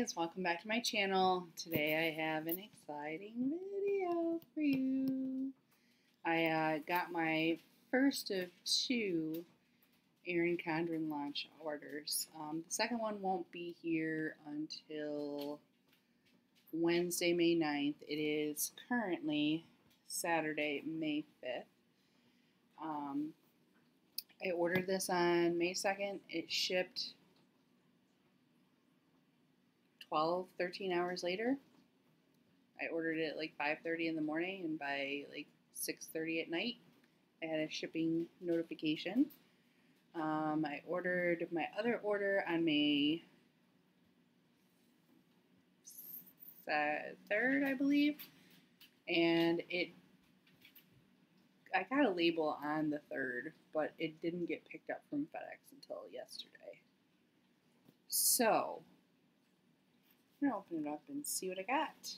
guys, welcome back to my channel. Today I have an exciting video for you. I got my first of two Erin Condren launch orders. The second one won't be here until Wednesday, May 9th. It is currently Saturday, May 5th. I ordered this on May 2nd. It shipped 13 hours later. I ordered it at like 5:30 in the morning, and by like 6:30 at night, I had a shipping notification. I ordered my other order on May 3rd, I believe, and I got a label on the 3rd, but it didn't get picked up from FedEx until yesterday. So I'm going to open it up and see what I got.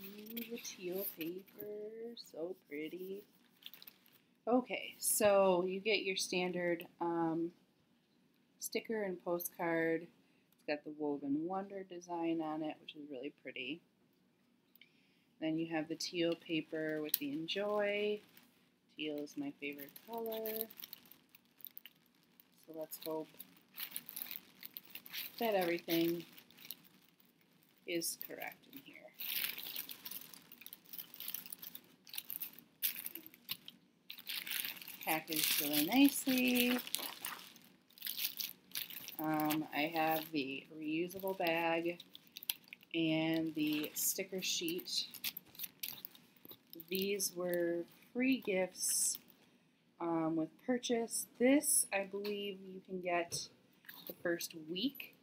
Ooh, the teal paper, so pretty. Okay, so you get your standard sticker and postcard. It's got the Woven Wonder design on it, which is really pretty. Then you have the teal paper with the Enjoy. Teal is my favorite color. So let's hope that everything is correct in here. Packaged really nicely. I have the reusable bag and the sticker sheet. These were free gifts with purchase. This, I believe, you can get the first week.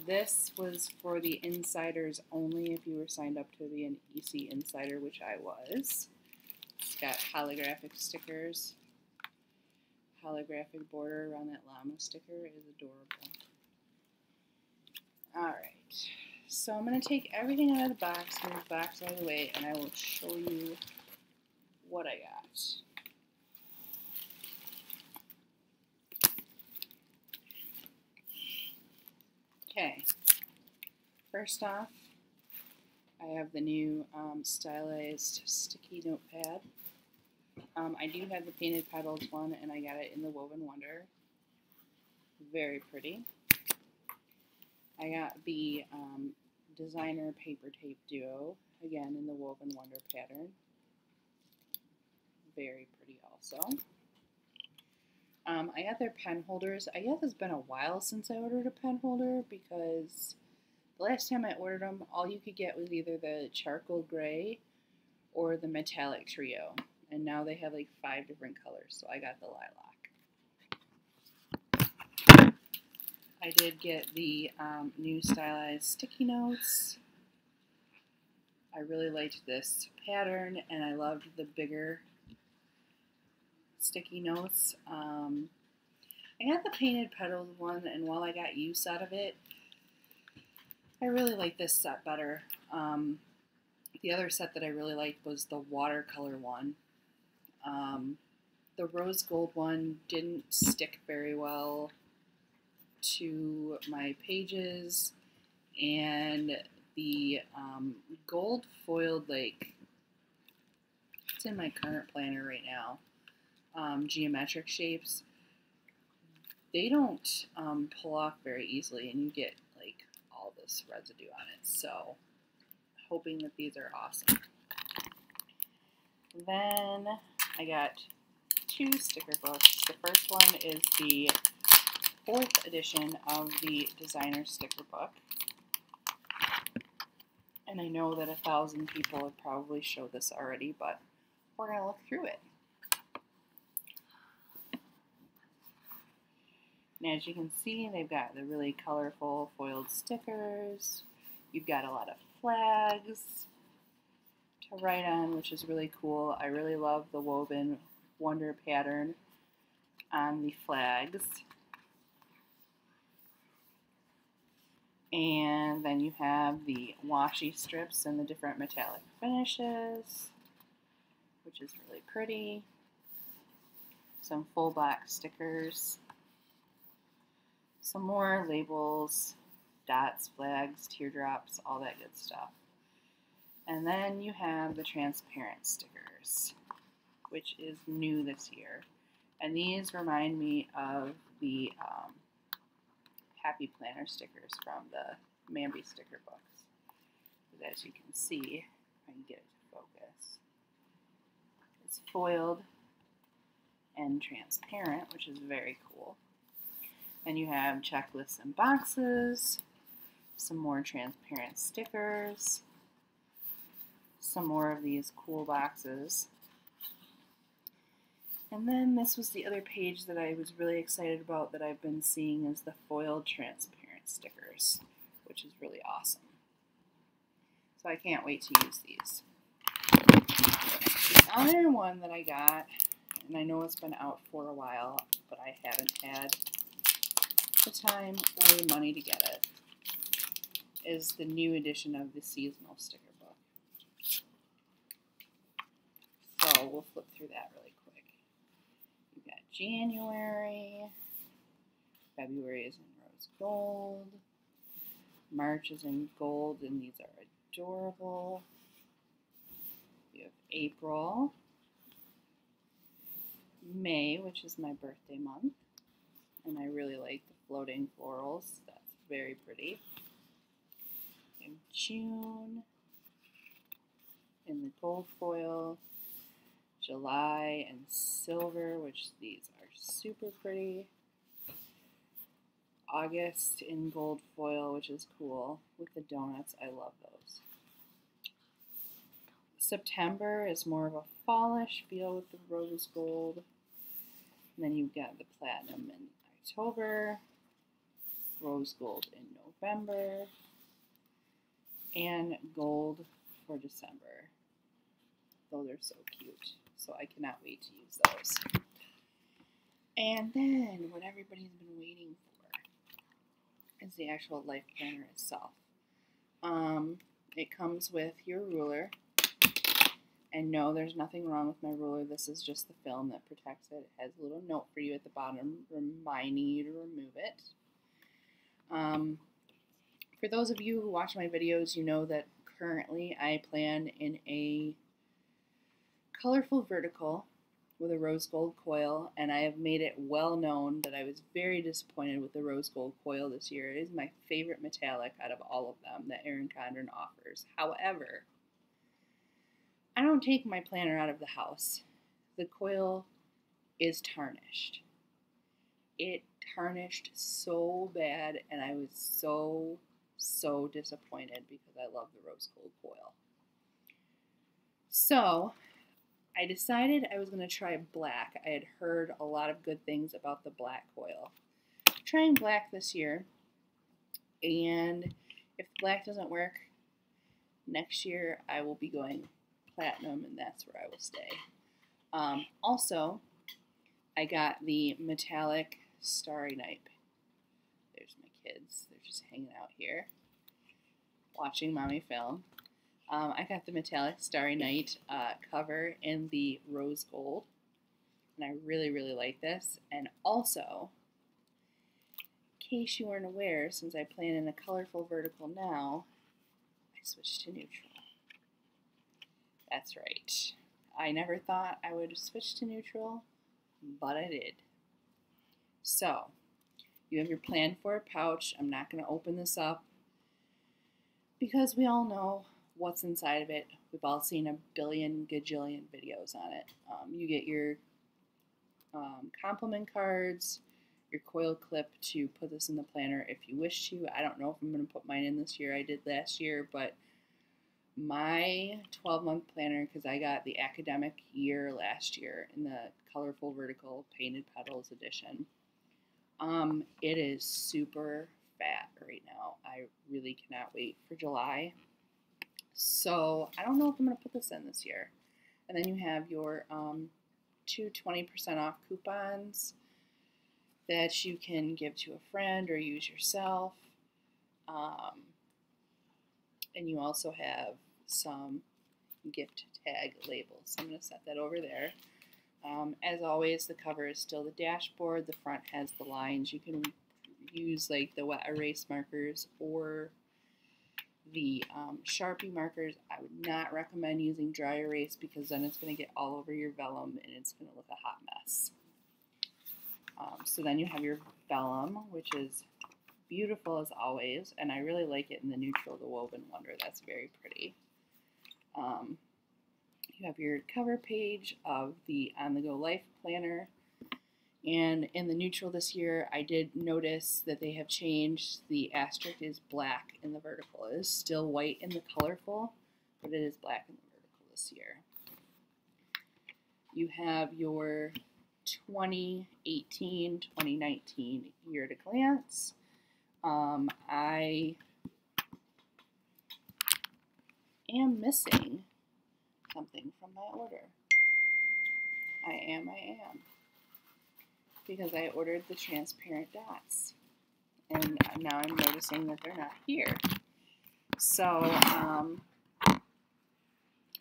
This was for the insiders only if you were signed up to be an EC Insider, which I was. It's got holographic stickers. Holographic border around that llama sticker is adorable. Alright, so I'm going to take everything out of the box, move the box out of the way, and I will show you what I got. Okay, first off, I have the new stylized sticky notepad. I do have the Painted Petals one, and I got it in the Woven Wonder. Very pretty. I got the Designer Paper Tape Duo, again in the Woven Wonder pattern. Very pretty also. I got their pen holders. I guess it's been a while since I ordered a pen holder because the last time I ordered them, all you could get was either the charcoal gray or the metallic trio. And now they have like 5 different colors, so I got the lilac. I did get the new stylized sticky notes. I really liked this pattern, and I loved the bigger sticky notes. I got the Painted Petals one, and while I got use out of it, I really like this set better. The other set that I really liked was the watercolor one. The rose gold one didn't stick very well to my pages, and the gold foiled, like, it's in my current planner right now, geometric shapes, they don't pull off very easily, and you get like all this residue on it. So hoping that these are awesome. Then I got 2 sticker books. The first one is the 4th edition of the Designer Sticker Book. And I know that 1,000 people have probably showed this already, but we're going to look through it. And as you can see, they've got the really colorful foiled stickers. You've got a lot of flags to write on, which is really cool. I really love the Woven Wonder pattern on the flags. And then you have the washi strips and the different metallic finishes, which is really pretty. Some full black stickers. some more labels, dots, flags, teardrops, all that good stuff. And then you have the transparent stickers, which is new this year. And these remind me of the Happy Planner stickers from the Mamby sticker books. But as you can see, if I can get it to focus, it's foiled and transparent, which is very cool. And you have checklists and boxes, some more transparent stickers, some more of these cool boxes. And then this was the other page that I was really excited about that I've been seeing is the foiled transparent stickers, which is really awesome. So I can't wait to use these. The other one that I got, and I know it's been out for a while, but I haven't had the time or the money to get it, is the new edition of the seasonal sticker book. So we'll flip through that really quick. You've got January, February is in rose gold, March is in gold, and these are adorable. You have April, May, which is my birthday month, and I really like the floating florals. That's very pretty. In June, in the gold foil, July and silver, which these are super pretty. August in gold foil, which is cool, with the donuts. I love those. September is more of a fallish feel with the rose gold. And then you've got the platinum in October, rose gold in November, and gold for December. Those are so cute. So I cannot wait to use those. And then what everybody's been waiting for is the actual life planner itself. It comes with your ruler. And no, there's nothing wrong with my ruler. This is just the film that protects it. It has a little note for you at the bottom reminding you to remove it. For those of you who watch my videos, you know that currently I plan in a colorful vertical with a rose gold coil, and I have made it well known that I was very disappointed with the rose gold coil this year. It is my favorite metallic out of all of them that Erin Condren offers. However, I don't take my planner out of the house. The coil is tarnished. It tarnished so bad, and I was so disappointed because I love the rose gold coil. So I decided I was going to try black. I had heard a lot of good things about the black coil. I'm trying black this year, and if black doesn't work, next year I will be going platinum, and that's where I will stay. Also, I got the metallic Starry Night. There's my kids. They're just hanging out here, watching mommy film. I got the metallic Starry Night cover in the rose gold, and I really like this. And also, in case you weren't aware, since I plan in a colorful vertical now, I switched to neutral. That's right. I never thought I would switch to neutral, but I did. So, you have your plan for a pouch. I'm not going to open this up because we all know what's inside of it. We've all seen a billion gajillion videos on it. You get your compliment cards, your coil clip to put this in the planner if you wish to. I don't know if I'm going to put mine in this year. I did last year, but my 12-month planner, because I got the academic year last year in the colorful vertical painted petals edition, it is super fat right now. I really cannot wait for July. So I don't know if I'm going to put this in this year. And then you have your 2 20% off coupons that you can give to a friend or use yourself. And you also have some gift tag labels. I'm going to set that over there. As always, the cover is still the dashboard. The front has the lines. You can use like the wet erase markers or the Sharpie markers, I would not recommend using dry erase because then it's going to get all over your vellum and it's going to look a hot mess. So then you have your vellum, which is beautiful as always, and I really like it in the neutral, the woven wonder. That's very pretty. You have your cover page of the On the Go Life Planner. And in the neutral this year, I did notice that they have changed. The asterisk is black in the vertical. It is still white in the colorful, but it is black in the vertical this year. You have your 2018-2019 year at a glance. I am missing something from my order. I am. Because I ordered the transparent dots. And now I'm noticing that they're not here. So,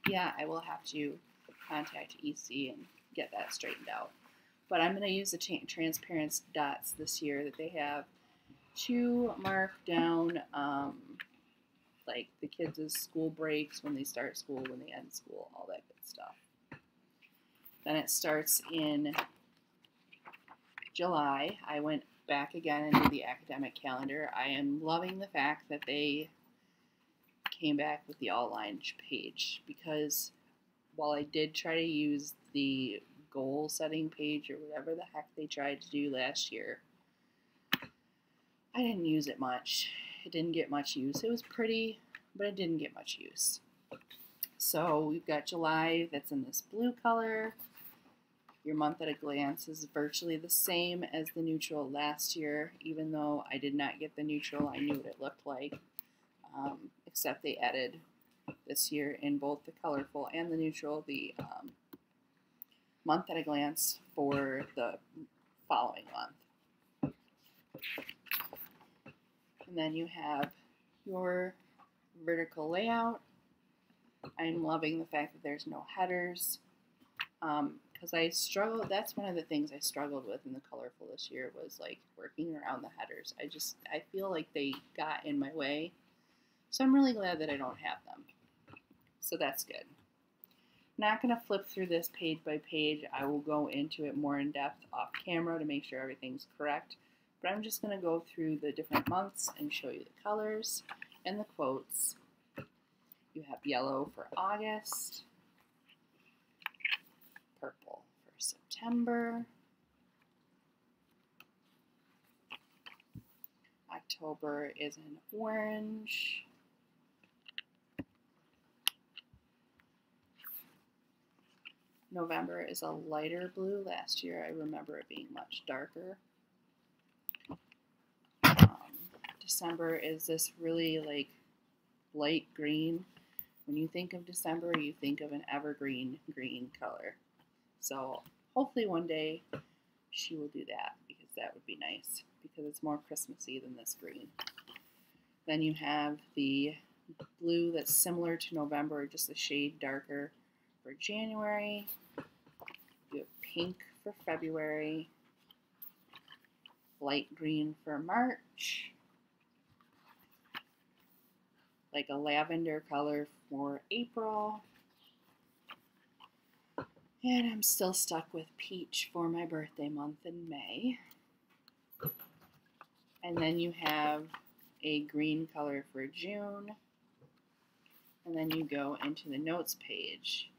yeah, I will have to contact EC and get that straightened out. But I'm going to use the transparent dots this year that they have to mark down like the kids' school breaks, when they start school, when they end school, all that good stuff. Then it starts in July. I went back again into the academic calendar. I am loving the fact that they came back with the all-line page, because while I did try to use the goal setting page or whatever the heck they tried to do last year, I didn't use it much. It didn't get much use. It was pretty, but it didn't get much use. So we've got July that's in this blue color. Your month at a glance is virtually the same as the neutral last year, even though I did not get the neutral. I knew what it looked like, except they added this year in both the colorful and the neutral the month at a glance for the following month. And then you have your vertical layout. I'm loving the fact that there's no headers. Because I struggled, that's one of the things I struggled with in the colorful this year, was like working around the headers. I feel like they got in my way. So I'm really glad that I don't have them. So that's good. Not going to flip through this page by page. I will go into it more in depth off camera to make sure everything's correct. But I'm just going to go through the different months and show you the colors and the quotes. You have yellow for August, purple for September, October is an orange, November is a lighter blue. Last year I remember it being much darker. December is this really like light green. When you think of December, you think of an evergreen green color. So hopefully one day she will do that, because that would be nice, because it's more Christmassy than this green. Then you have the blue that's similar to November, just a shade darker for January. You have pink for February, light green for March, like a lavender color for April, and I'm still stuck with peach for my birthday month in May. And then you have a green color for June, and then you go into the notes page.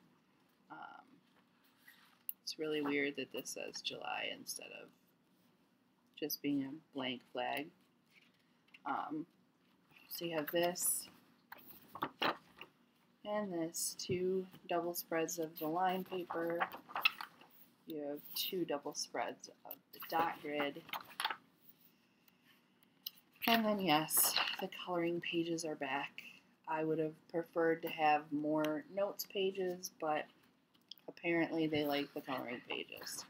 It's really weird that this says July instead of just being a blank flag. So you have this and this, 2 double spreads of the line paper. You have 2 double spreads of the dot grid. And then yes, the coloring pages are back. I would have preferred to have more notes pages, but apparently they like the coloring pages.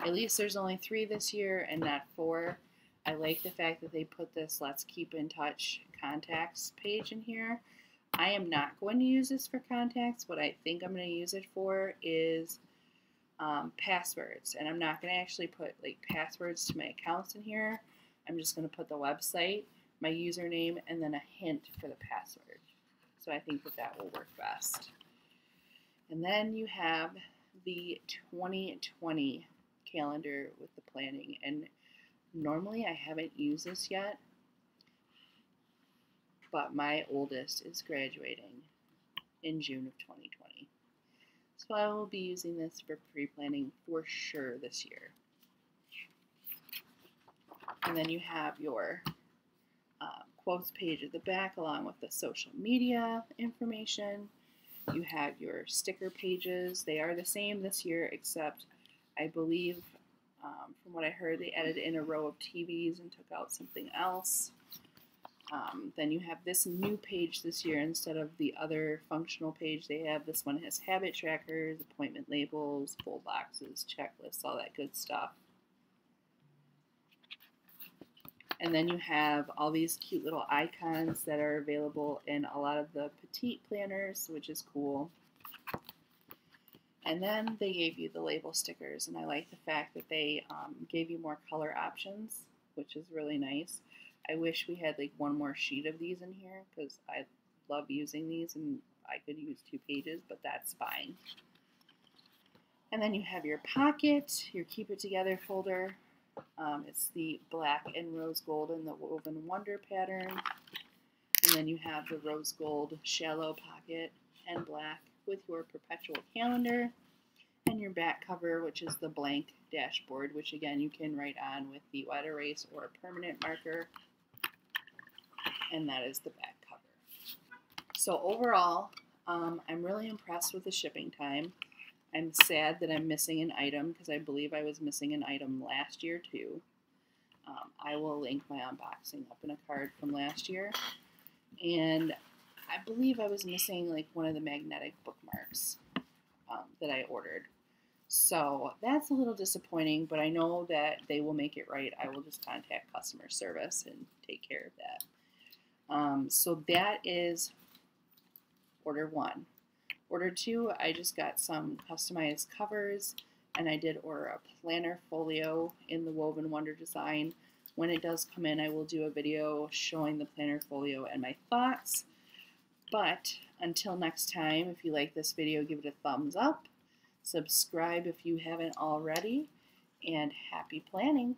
At least there's only 3 this year and not 4. I like the fact that they put this Let's Keep in Touch contacts page in here. I am not going to use this for contacts. What I think I'm going to use it for is passwords. And I'm not going to actually put like passwords to my accounts in here. I'm just going to put the website, my username, and then a hint for the password. So I think that that will work best. And then you have the 2020 calendar with the planning. And normally I haven't used this yet, but my oldest is graduating in June of 2020. So I will be using this for pre-planning for sure this year. And then you have your quotes page at the back along with the social media information. You have your sticker pages. They are the same this year, except I believe from what I heard, they added in a row of TVs and took out something else. Then you have this new page this year instead of the other functional page they have. This one has habit trackers, appointment labels, full boxes, checklists, all that good stuff. And then you have all these cute little icons that are available in a lot of the petite planners, which is cool. And then they gave you the label stickers, and I like the fact that they gave you more color options, which is really nice. I wish we had like one more sheet of these in here because I love using these and I could use 2 pages, but that's fine. And then you have your pocket, your Keep It Together folder. It's the black and rose gold in the Woven Wonder pattern. And then you have the rose gold shallow pocket and black with your perpetual calendar. And your back cover, which is the blank dashboard, which again you can write on with the wet erase or a permanent marker. And that is the back cover. So overall, I'm really impressed with the shipping time. I'm sad that I'm missing an item because I believe I was missing an item last year too. I will link my unboxing up in a card from last year. And I believe I was missing like one of the magnetic bookmarks that I ordered. So that's a little disappointing, but I know that they will make it right. I will just contact customer service and take care of that. So that is order 1. Order 2, I just got some customized covers, and I did order a planner folio in the Woven Wonder design. When it does come in, I will do a video showing the planner folio and my thoughts. But until next time, if you like this video, give it a thumbs up. Subscribe if you haven't already, and happy planning!